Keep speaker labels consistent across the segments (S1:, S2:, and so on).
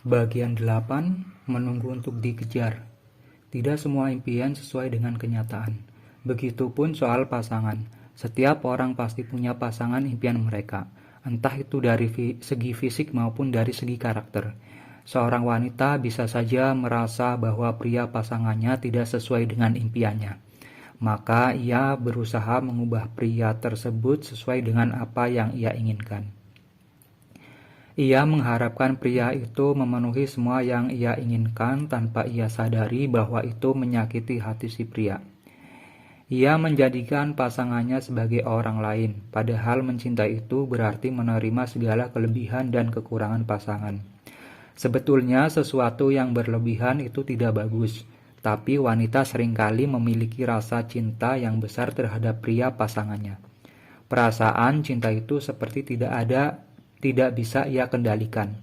S1: Bagian 8. Menunggu untuk dikejar. Tidak semua impian sesuai dengan kenyataan. Begitupun soal pasangan. Setiap orang pasti punya pasangan impian mereka, entah itu dari segi fisik maupun dari segi karakter. Seorang wanita bisa saja merasa bahwa pria pasangannya tidak sesuai dengan impiannya. Maka ia berusaha mengubah pria tersebut sesuai dengan apa yang ia inginkan. Ia mengharapkan pria itu memenuhi semua yang ia inginkan tanpa ia sadari bahwa itu menyakiti hati si pria. Ia menjadikan pasangannya sebagai orang lain, padahal mencintai itu berarti menerima segala kelebihan dan kekurangan pasangan. Sebetulnya sesuatu yang berlebihan itu tidak bagus, tapi wanita seringkali memiliki rasa cinta yang besar terhadap pria pasangannya. Perasaan cinta itu seperti tidak bisa ia kendalikan.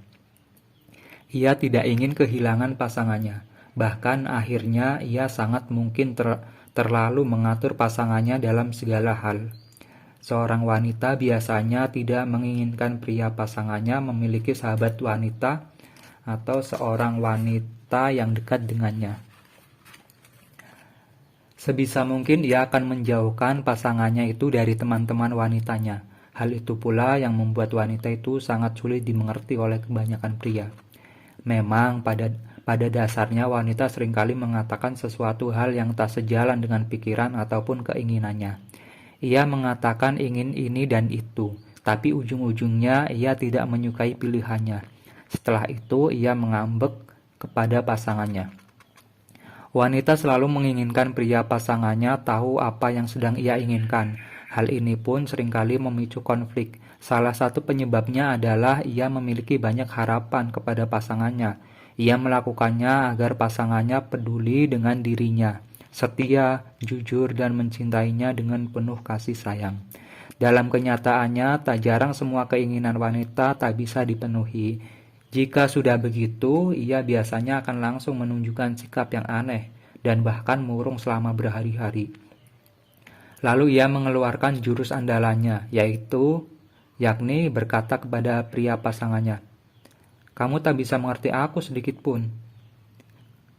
S1: Ia tidak ingin kehilangan pasangannya. Bahkan akhirnya ia sangat mungkin terlalu mengatur pasangannya dalam segala hal. Seorang wanita biasanya tidak menginginkan pria pasangannya memiliki sahabat wanita atau seorang wanita yang dekat dengannya. Sebisa mungkin ia akan menjauhkan pasangannya itu dari teman-teman wanitanya. Hal itu pula yang membuat wanita itu sangat sulit dimengerti oleh kebanyakan pria. Memang pada dasarnya wanita seringkali mengatakan sesuatu hal yang tak sejalan dengan pikiran ataupun keinginannya. Ia mengatakan ingin ini dan itu, tapi ujung-ujungnya ia tidak menyukai pilihannya. Setelah itu ia mengambek kepada pasangannya. Wanita selalu menginginkan pria pasangannya tahu apa yang sedang ia inginkan. Hal ini pun seringkali memicu konflik. Salah satu penyebabnya adalah ia memiliki banyak harapan kepada pasangannya. Ia melakukannya agar pasangannya peduli dengan dirinya, setia, jujur, dan mencintainya dengan penuh kasih sayang. Dalam kenyataannya, tak jarang semua keinginan wanita tak bisa dipenuhi. Jika sudah begitu, ia biasanya akan langsung menunjukkan sikap yang aneh dan bahkan murung selama berhari-hari. Lalu ia mengeluarkan jurus andalannya, yakni berkata kepada pria pasangannya, "Kamu tak bisa mengerti aku sedikit pun."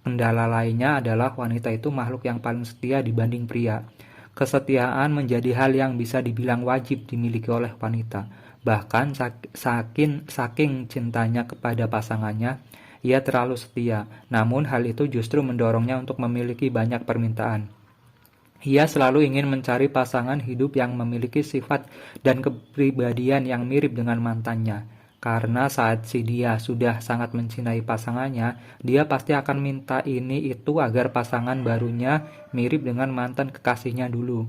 S1: Kendala lainnya adalah wanita itu makhluk yang paling setia dibanding pria. Kesetiaan menjadi hal yang bisa dibilang wajib dimiliki oleh wanita. Bahkan saking cintanya kepada pasangannya, ia terlalu setia. Namun hal itu justru mendorongnya untuk memiliki banyak permintaan. Ia selalu ingin mencari pasangan hidup yang memiliki sifat dan kepribadian yang mirip dengan mantannya. Karena saat si dia sudah sangat mencintai pasangannya, dia pasti akan minta ini itu agar pasangan barunya mirip dengan mantan kekasihnya dulu.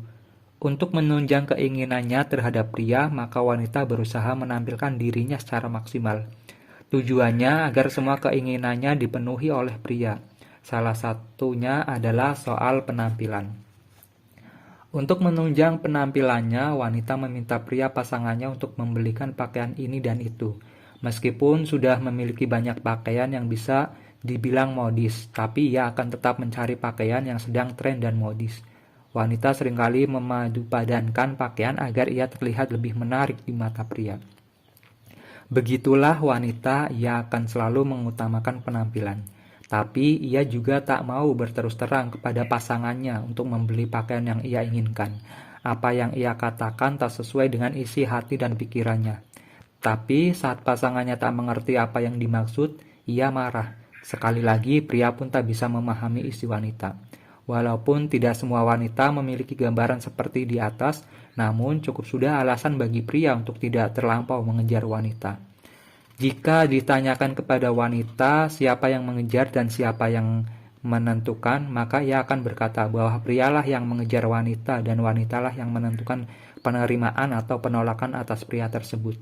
S1: Untuk menunjang keinginannya terhadap pria, maka wanita berusaha menampilkan dirinya secara maksimal. Tujuannya agar semua keinginannya dipenuhi oleh pria. Salah satunya adalah soal penampilan. Untuk menunjang penampilannya, wanita meminta pria pasangannya untuk membelikan pakaian ini dan itu. Meskipun sudah memiliki banyak pakaian yang bisa dibilang modis, tapi ia akan tetap mencari pakaian yang sedang tren dan modis. Wanita seringkali memadupadankan pakaian agar ia terlihat lebih menarik di mata pria. Begitulah wanita, ia akan selalu mengutamakan penampilan. Tapi ia juga tak mau berterus terang kepada pasangannya untuk membeli pakaian yang ia inginkan. Apa yang ia katakan tak sesuai dengan isi hati dan pikirannya. Tapi saat pasangannya tak mengerti apa yang dimaksud, ia marah. Sekali lagi, pria pun tak bisa memahami isi wanita. Walaupun tidak semua wanita memiliki gambaran seperti di atas, namun cukup sudah alasan bagi pria untuk tidak terlampau mengejar wanita. Jika ditanyakan kepada wanita siapa yang mengejar dan siapa yang menentukan, maka ia akan berkata bahwa prialah yang mengejar wanita dan wanitalah yang menentukan penerimaan atau penolakan atas pria tersebut.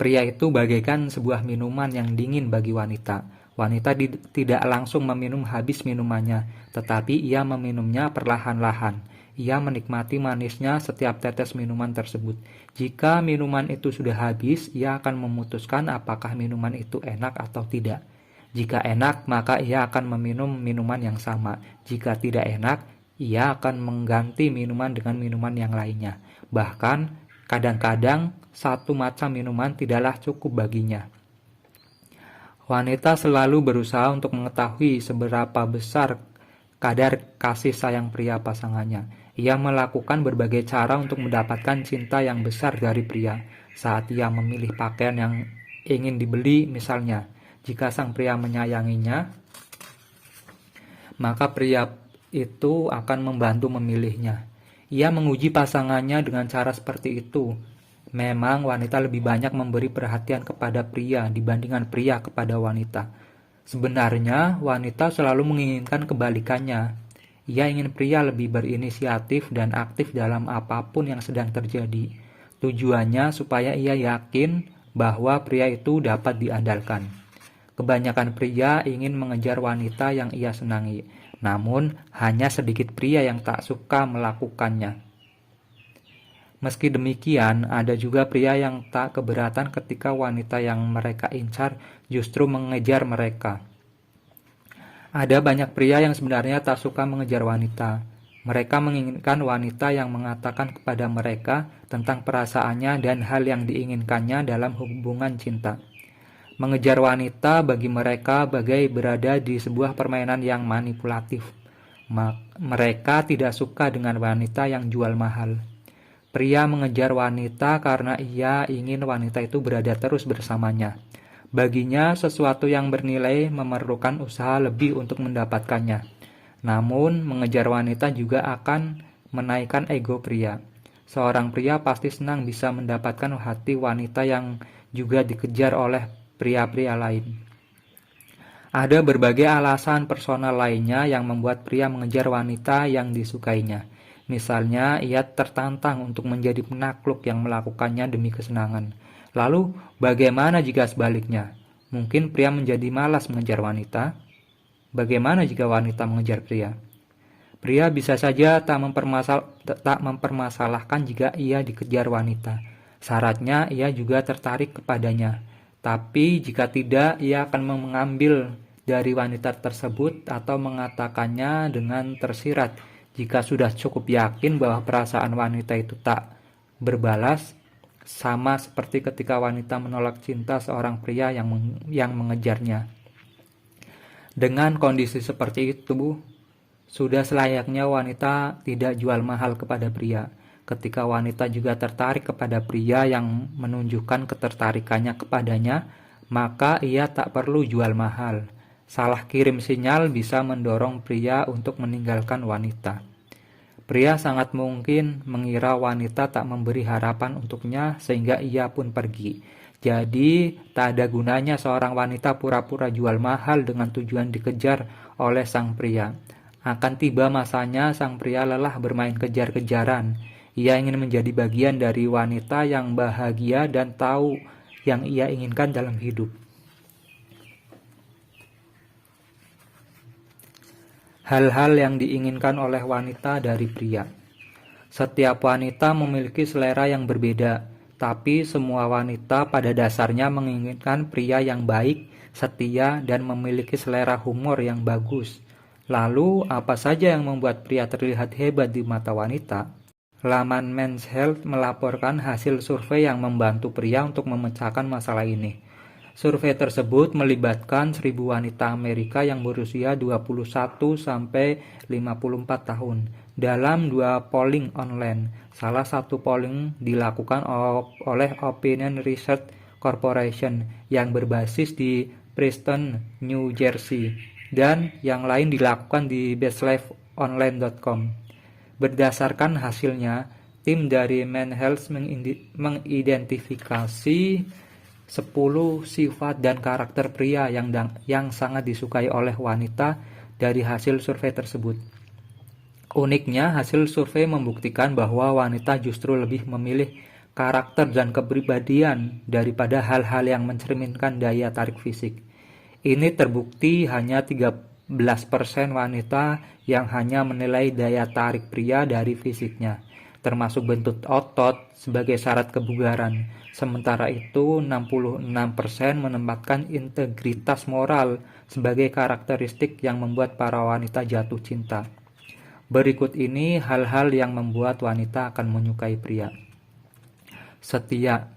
S1: Pria itu bagaikan sebuah minuman yang dingin bagi wanita. Wanita tidak langsung meminum habis minumannya, tetapi ia meminumnya perlahan-lahan. Ia menikmati manisnya setiap tetes minuman tersebut. Jika minuman itu sudah habis, ia akan memutuskan apakah minuman itu enak atau tidak. Jika enak, maka ia akan meminum minuman yang sama. Jika tidak enak, ia akan mengganti minuman dengan minuman yang lainnya. Bahkan, kadang-kadang satu macam minuman tidaklah cukup baginya. Wanita selalu berusaha untuk mengetahui seberapa besar kadar kasih sayang pria pasangannya. Ia melakukan berbagai cara untuk mendapatkan cinta yang besar dari pria. Saat ia memilih pakaian yang ingin dibeli misalnya, jika sang pria menyayanginya, maka pria itu akan membantu memilihnya. Ia menguji pasangannya dengan cara seperti itu. Memang wanita lebih banyak memberi perhatian kepada pria dibandingkan pria kepada wanita. Sebenarnya wanita selalu menginginkan kebalikannya. Ia ingin pria lebih berinisiatif dan aktif dalam apapun yang sedang terjadi. Tujuannya supaya ia yakin bahwa pria itu dapat diandalkan. Kebanyakan pria ingin mengejar wanita yang ia senangi, namun hanya sedikit pria yang tak suka melakukannya. Meski demikian, ada juga pria yang tak keberatan ketika wanita yang mereka incar justru mengejar mereka. Ada banyak pria yang sebenarnya tak suka mengejar wanita. Mereka menginginkan wanita yang mengatakan kepada mereka tentang perasaannya dan hal yang diinginkannya dalam hubungan cinta. Mengejar wanita bagi mereka bagai berada di sebuah permainan yang manipulatif. Mereka tidak suka dengan wanita yang jual mahal. Pria mengejar wanita karena ia ingin wanita itu berada terus bersamanya. Baginya, sesuatu yang bernilai memerlukan usaha lebih untuk mendapatkannya. Namun, mengejar wanita juga akan menaikkan ego pria. Seorang pria pasti senang bisa mendapatkan hati wanita yang juga dikejar oleh pria-pria lain. Ada berbagai alasan personal lainnya yang membuat pria mengejar wanita yang disukainya. Misalnya, ia tertantang untuk menjadi penakluk yang melakukannya demi kesenangan. Lalu, bagaimana jika sebaliknya? Mungkin pria menjadi malas mengejar wanita? Bagaimana jika wanita mengejar pria? Pria bisa saja tak mempermasalahkan jika ia dikejar wanita. Syaratnya, ia juga tertarik kepadanya. Tapi jika tidak, ia akan mengambil dari wanita tersebut atau mengatakannya dengan tersirat. Jika sudah cukup yakin bahwa perasaan wanita itu tak berbalas, sama seperti ketika wanita menolak cinta seorang pria yang mengejarnya. Dengan kondisi seperti itu, sudah selayaknya wanita tidak jual mahal kepada pria. Ketika wanita juga tertarik kepada pria yang menunjukkan ketertarikannya kepadanya, maka ia tak perlu jual mahal. Salah kirim sinyal bisa mendorong pria untuk meninggalkan wanita. Pria sangat mungkin mengira wanita tak memberi harapan untuknya sehingga ia pun pergi. Jadi, tak ada gunanya seorang wanita pura-pura jual mahal dengan tujuan dikejar oleh sang pria. Akan tiba masanya sang pria lelah bermain kejar-kejaran. Ia ingin menjadi bagian dari wanita yang bahagia dan tahu yang ia inginkan dalam hidup. Hal-hal yang diinginkan oleh wanita dari pria. Setiap wanita memiliki selera yang berbeda, tapi semua wanita pada dasarnya menginginkan pria yang baik, setia, dan memiliki selera humor yang bagus. Lalu, apa saja yang membuat pria terlihat hebat di mata wanita? Laman Men's Health melaporkan hasil survei yang membantu pria untuk memecahkan masalah ini. Survei tersebut melibatkan 1.000 wanita Amerika yang berusia 21 sampai 54 tahun dalam 2 polling online. Salah satu polling dilakukan oleh Opinion Research Corporation yang berbasis di Princeton, New Jersey, dan yang lain dilakukan di bestlifeonline.com. Berdasarkan hasilnya, tim dari Men's Health mengidentifikasi 10 sifat dan karakter pria yang sangat disukai oleh wanita dari hasil survei tersebut. Uniknya, hasil survei membuktikan bahwa wanita justru lebih memilih karakter dan kepribadian daripada hal-hal yang mencerminkan daya tarik fisik. Ini terbukti hanya 13% wanita yang hanya menilai daya tarik pria dari fisiknya, termasuk bentuk otot sebagai syarat kebugaran. Sementara itu, 66% menempatkan integritas moral sebagai karakteristik yang membuat para wanita jatuh cinta. Berikut ini hal-hal yang membuat wanita akan menyukai pria. Setia.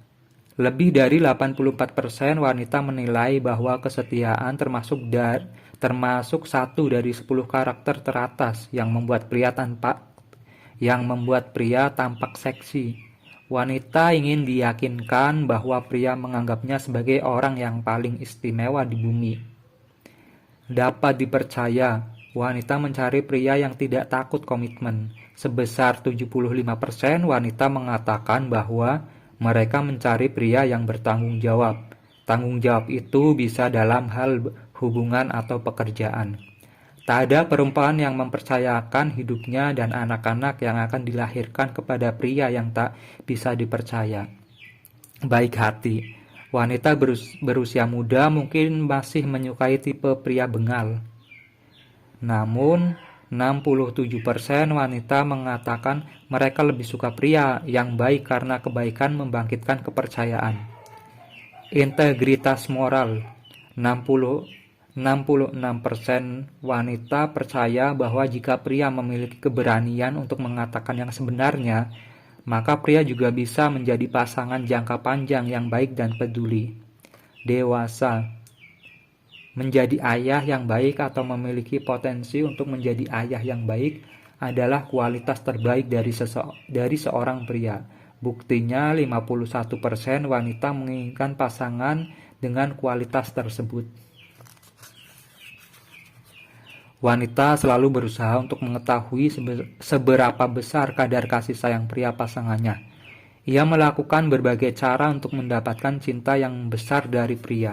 S1: Lebih dari 84% wanita menilai bahwa kesetiaan termasuk satu dari 10 karakter teratas yang membuat pria tampak seksi. Wanita ingin diyakinkan bahwa pria menganggapnya sebagai orang yang paling istimewa di bumi. Dapat dipercaya, wanita mencari pria yang tidak takut komitmen. Sebesar 75% wanita mengatakan bahwa mereka mencari pria yang bertanggung jawab. Tanggung jawab itu bisa dalam hal hubungan atau pekerjaan. Tak ada perempuan yang mempercayakan hidupnya dan anak-anak yang akan dilahirkan kepada pria yang tak bisa dipercaya. Baik hati, wanita berusia muda mungkin masih menyukai tipe pria bengal. Namun, 67% wanita mengatakan mereka lebih suka pria yang baik karena kebaikan membangkitkan kepercayaan. Integritas moral. 66% wanita percaya bahwa jika pria memiliki keberanian untuk mengatakan yang sebenarnya, maka pria juga bisa menjadi pasangan jangka panjang yang baik dan peduli. Dewasa. Menjadi ayah yang baik atau memiliki potensi untuk menjadi ayah yang baik adalah kualitas terbaik dari seorang pria. Buktinya 51% wanita menginginkan pasangan dengan kualitas tersebut. Wanita selalu berusaha untuk mengetahui seberapa besar kadar kasih sayang pria pasangannya. Ia melakukan berbagai cara untuk mendapatkan cinta yang besar dari pria.